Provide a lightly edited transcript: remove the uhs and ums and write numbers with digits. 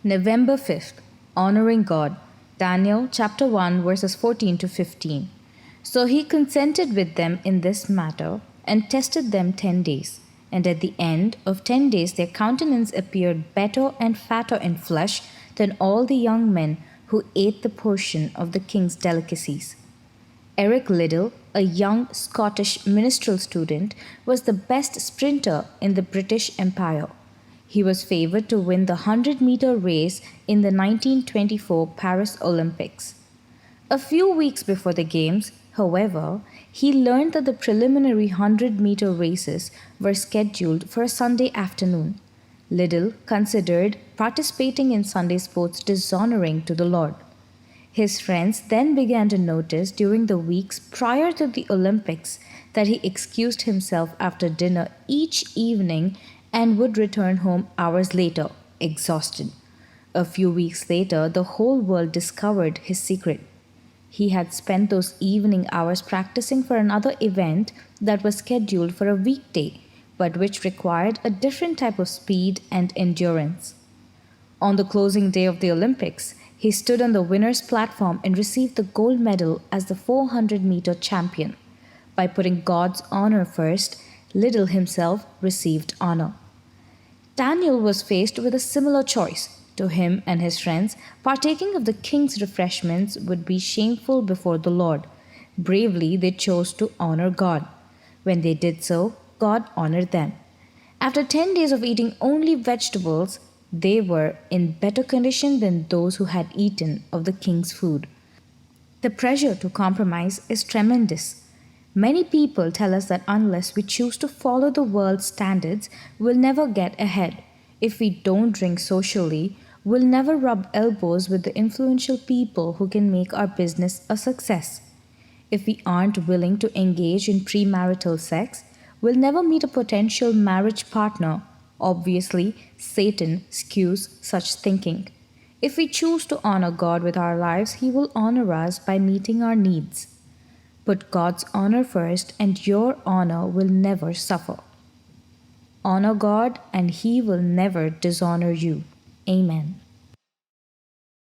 November 5th, honoring God. Daniel chapter 1 verses 14 to 15. So he consented with them in this matter and tested them 10 days. And at the end of 10 days their countenance appeared better and fatter in flesh than all the young men who ate the portion of the king's delicacies. Eric Liddell, a young Scottish ministerial student, was the best sprinter in the British Empire. He was favored to win the 100-meter race in the 1924 Paris Olympics. A few weeks before the Games, however, he learned that the preliminary 100-meter races were scheduled for a Sunday afternoon. Liddell considered participating in Sunday sports dishonoring to the Lord. His friends then began to notice during the weeks prior to the Olympics that he excused himself after dinner each evening and would return home hours later, exhausted. A few weeks later, the whole world discovered his secret. He had spent those evening hours practicing for another event that was scheduled for a weekday, but which required a different type of speed and endurance. On the closing day of the Olympics, he stood on the winner's platform and received the gold medal as the 400-meter champion. By putting God's honor first, Liddell himself received honor. Daniel was faced with a similar choice. To him and his friends, partaking of the king's refreshments would be shameful before the Lord. Bravely, they chose to honor God. When they did so, God honored them. After 10 days of eating only vegetables, they were in better condition than those who had eaten of the king's food. The pressure to compromise is tremendous. Many people tell us that unless we choose to follow the world's standards, we'll never get ahead. If we don't drink socially, we'll never rub elbows with the influential people who can make our business a success. If we aren't willing to engage in premarital sex, we'll never meet a potential marriage partner. Obviously, Satan skews such thinking. If we choose to honor God with our lives, He will honor us by meeting our needs. Put God's honor first, and your honor will never suffer. Honor God, and He will never dishonor you. Amen.